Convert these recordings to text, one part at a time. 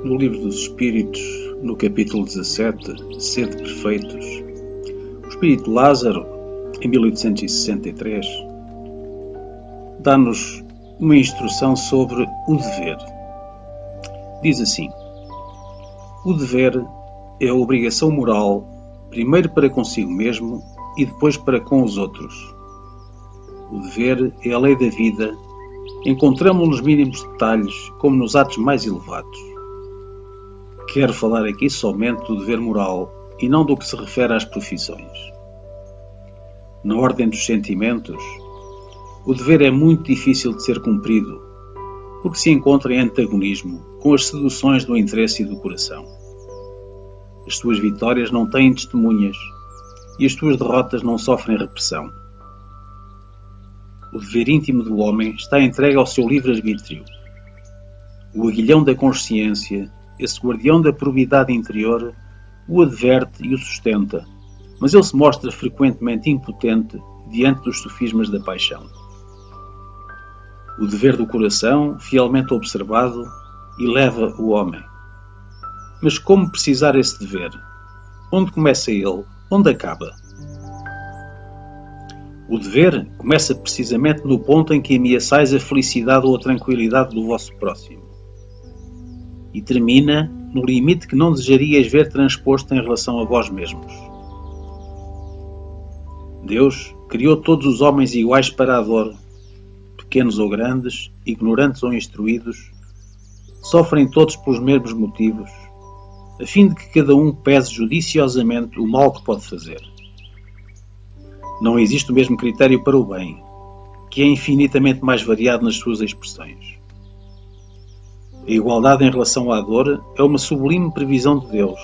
No Livro dos Espíritos, no capítulo 17, Sede Perfeitos, o Espírito Lázaro, em 1863, dá-nos uma instrução sobre o dever. Diz assim: o dever é a obrigação moral, primeiro para consigo mesmo e depois para com os outros. O dever é a lei da vida, encontramo-lo nos mínimos detalhes como nos atos mais elevados. Quero falar aqui somente do dever moral e não do que se refere às profissões. Na ordem dos sentimentos, o dever é muito difícil de ser cumprido, porque se encontra em antagonismo com as seduções do interesse e do coração. As suas vitórias não têm testemunhas e as suas derrotas não sofrem repressão. O dever íntimo do homem está entregue ao seu livre-arbítrio. O aguilhão da consciência, esse guardião da probidade interior, o adverte e o sustenta, mas ele se mostra frequentemente impotente diante dos sofismas da paixão. O dever do coração, fielmente observado, eleva o homem. Mas como precisar esse dever? Onde começa ele? Onde acaba? O dever começa precisamente no ponto em que ameaçais a felicidade ou a tranquilidade do vosso próximo. E termina no limite que não desejarias ver transposto em relação a vós mesmos. Deus criou todos os homens iguais para a dor, pequenos ou grandes, ignorantes ou instruídos, sofrem todos pelos mesmos motivos, a fim de que cada um pese judiciosamente o mal que pode fazer. Não existe o mesmo critério para o bem, que é infinitamente mais variado nas suas expressões. A igualdade em relação à dor é uma sublime previsão de Deus,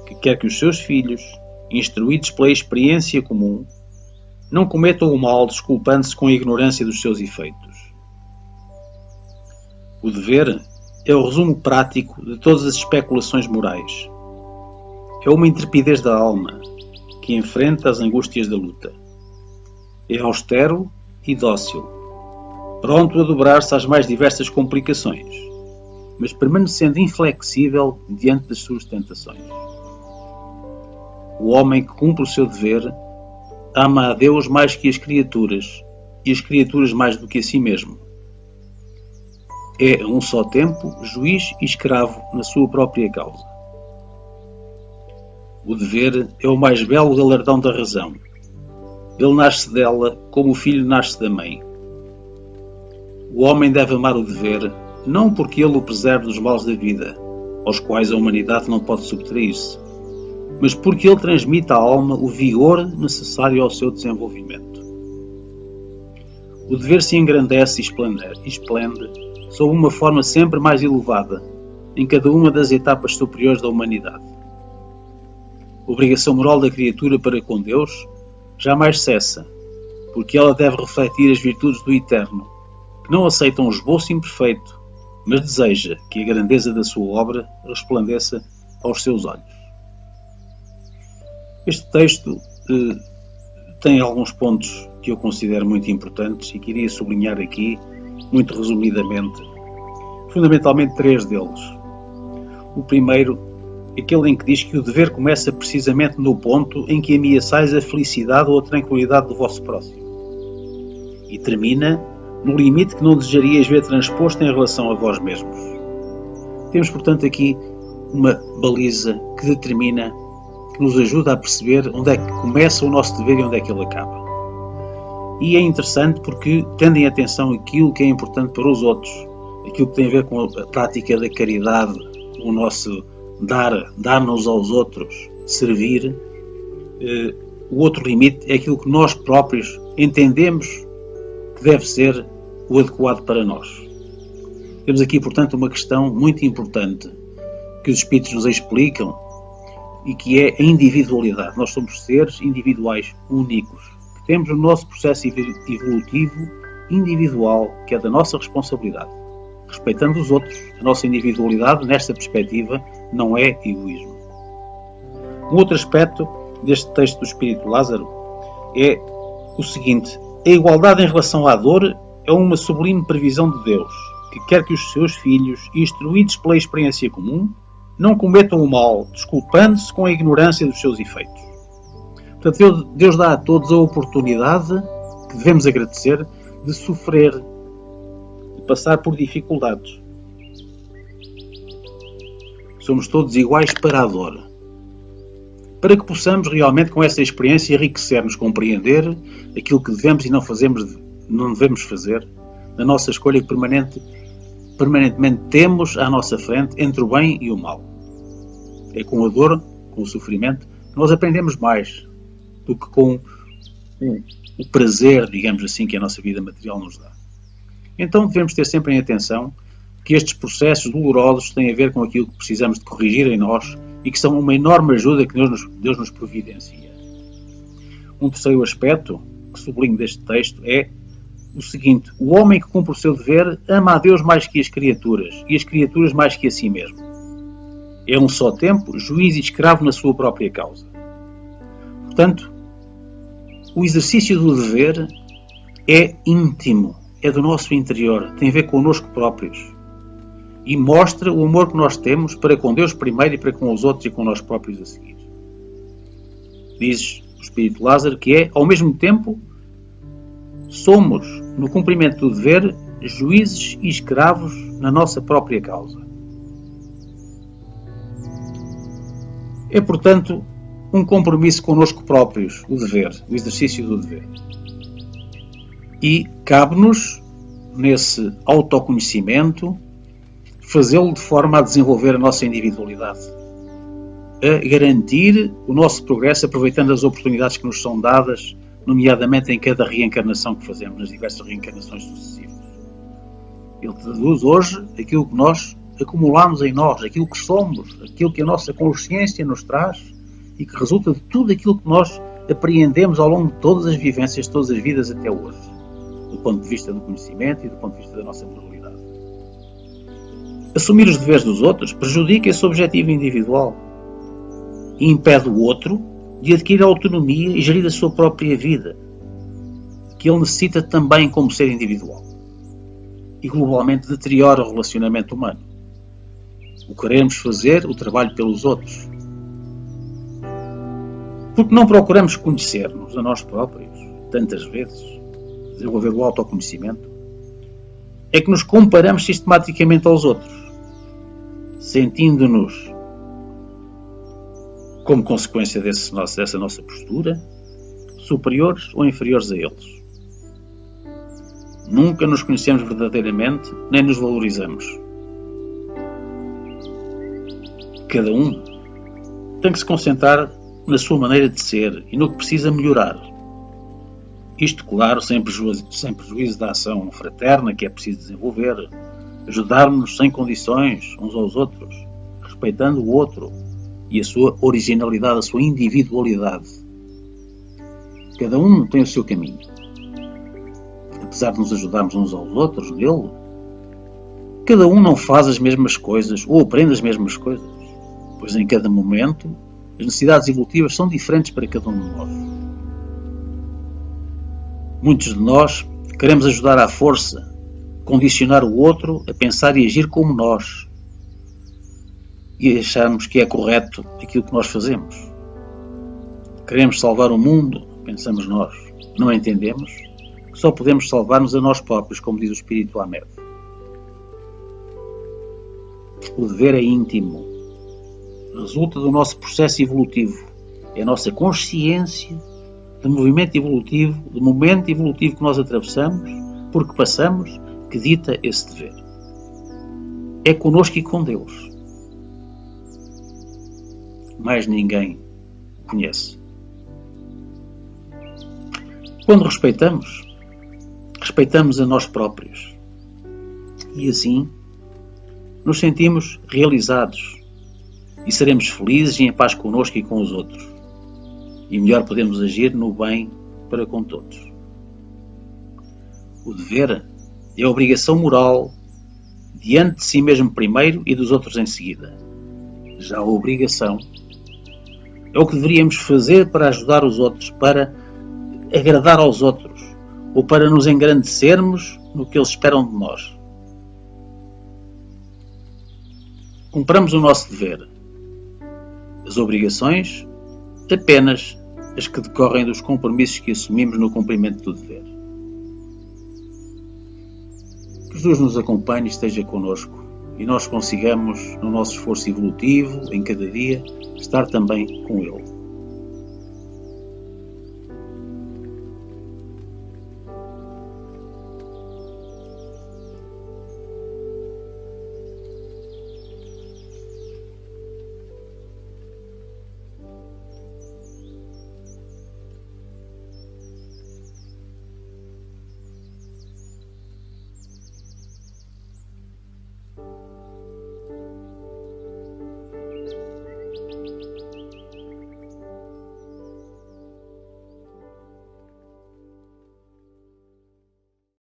que quer que os seus filhos, instruídos pela experiência comum, não cometam o mal desculpando-se com a ignorância dos seus efeitos. O dever é o resumo prático de todas as especulações morais. É uma intrepidez da alma, que enfrenta as angústias da luta. É austero e dócil, pronto a dobrar-se às mais diversas complicações, mas permanecendo inflexível diante das suas tentações. O homem que cumpre o seu dever ama a Deus mais que as criaturas, e as criaturas mais do que a si mesmo. É, a um só tempo, juiz e escravo na sua própria causa. O dever é o mais belo galardão da razão. Ele nasce dela como o filho nasce da mãe. O homem deve amar o dever, não porque ele o preserve dos males da vida, aos quais a humanidade não pode subtrair-se, mas porque ele transmite à alma o vigor necessário ao seu desenvolvimento. O dever se engrandece e esplende sob uma forma sempre mais elevada, em cada uma das etapas superiores da humanidade. A obrigação moral da criatura para com Deus jamais cessa, porque ela deve refletir as virtudes do Eterno, que não aceita um esboço imperfeito, mas deseja que a grandeza da sua obra resplandeça aos seus olhos. Este texto tem alguns pontos que eu considero muito importantes e queria sublinhar aqui, muito resumidamente, fundamentalmente 3 deles. O primeiro, aquele em que diz que o dever começa precisamente no ponto em que ameaçais a felicidade ou a tranquilidade do vosso próximo. E termina no limite que não desejarias ver transposto em relação a vós mesmos. Temos, portanto, aqui uma baliza que determina, que nos ajuda a perceber onde é que começa o nosso dever e onde é que ele acaba. E é interessante porque tendem atenção àquilo que é importante para os outros, aquilo que tem a ver com a prática da caridade, o nosso dar-nos aos outros, servir. O outro limite é aquilo que nós próprios entendemos que deve ser o adequado para nós. Temos aqui, portanto, uma questão muito importante que os Espíritos nos explicam e que é a individualidade. Nós somos seres individuais únicos, que temos o nosso processo evolutivo individual, que é da nossa responsabilidade. Respeitando os outros, a nossa individualidade, nesta perspectiva, não é egoísmo. Um outro aspecto deste texto do Espírito Lázaro é o seguinte: a igualdade em relação à dor é uma sublime previsão de Deus, que quer que os seus filhos, instruídos pela experiência comum, não cometam o mal, desculpando-se com a ignorância dos seus efeitos. Portanto, Deus dá a todos a oportunidade, que devemos agradecer, de sofrer, de passar por dificuldades. Somos todos iguais para a dor. Para que possamos realmente, com essa experiência, enriquecer-nos, compreender aquilo que devemos e não devemos fazer, na nossa escolha que permanentemente temos à nossa frente entre o bem e o mal. É com a dor, com o sofrimento, que nós aprendemos mais do que com o prazer, digamos assim, que a nossa vida material nos dá. Então devemos ter sempre em atenção que estes processos dolorosos têm a ver com aquilo que precisamos de corrigir em nós e que são uma enorme ajuda que Deus nos providencia. Um terceiro aspecto que sublinho deste texto é o seguinte: o homem que cumpre o seu dever ama a Deus mais que as criaturas e as criaturas mais que a si mesmo. É um só tempo juiz e escravo na sua própria causa. Portanto, o exercício do dever é íntimo, é do nosso interior, tem a ver connosco próprios. E mostra o amor que nós temos para com Deus primeiro e para com os outros e com nós próprios a seguir. Diz o Espírito Lázaro que é, ao mesmo tempo, somos, no cumprimento do dever, juízes e escravos na nossa própria causa. É, portanto, um compromisso connosco próprios, o dever, o exercício do dever. E cabe-nos, nesse autoconhecimento, fazê-lo de forma a desenvolver a nossa individualidade, a garantir o nosso progresso aproveitando as oportunidades que nos são dadas, nomeadamente em cada reencarnação que fazemos, nas diversas reencarnações sucessivas. Ele traduz hoje aquilo que nós acumulamos em nós, aquilo que somos, aquilo que a nossa consciência nos traz e que resulta de tudo aquilo que nós apreendemos ao longo de todas as vivências, de todas as vidas até hoje, do ponto de vista do conhecimento e do ponto de vista da nossa moralidade. Assumir os deveres dos outros prejudica esse objetivo individual e impede o outro de adquirir autonomia e gerir a sua própria vida, que ele necessita também como ser individual. E globalmente deteriora o relacionamento humano. O queremos fazer o trabalho pelos outros. Porque não procuramos conhecer-nos a nós próprios, tantas vezes, desenvolver o autoconhecimento, é que nos comparamos sistematicamente aos outros, sentindo-nos, como consequência dessa nossa postura, superiores ou inferiores a eles. Nunca nos conhecemos verdadeiramente, nem nos valorizamos. Cada um tem que se concentrar na sua maneira de ser e no que precisa melhorar. Isto, claro, sem prejuízo da ação fraterna que é preciso desenvolver, ajudar-nos sem condições uns aos outros, respeitando o outro e a sua originalidade, a sua individualidade. Cada um tem o seu caminho. Apesar de nos ajudarmos uns aos outros nele, cada um não faz as mesmas coisas ou aprende as mesmas coisas, pois em cada momento as necessidades evolutivas são diferentes para cada um de nós. Muitos de nós queremos ajudar à força, condicionar o outro a pensar e agir como nós e acharmos que é correto aquilo que nós fazemos. Queremos salvar o mundo, pensamos nós. Não entendemos que só podemos salvar-nos a nós próprios, como diz o Espírito Ahmed. O dever é íntimo. Resulta do nosso processo evolutivo. É a nossa consciência do movimento evolutivo, do momento evolutivo que nós atravessamos, porque passamos, que dita esse dever. É connosco e com Deus. Mais ninguém o conhece. Quando respeitamos a nós próprios. E assim nos sentimos realizados e seremos felizes e em paz connosco e com os outros. E melhor podemos agir no bem para com todos. O dever é a obrigação moral diante de si mesmo primeiro e dos outros em seguida. Já a obrigação é o que deveríamos fazer para ajudar os outros, para agradar aos outros ou para nos engrandecermos no que eles esperam de nós. cumpramos o nosso dever. As obrigações, apenas as que decorrem dos compromissos que assumimos no cumprimento do dever. Que Jesus nos acompanhe e esteja connosco e nós consigamos, no nosso esforço evolutivo, em cada dia, estar também com Ele.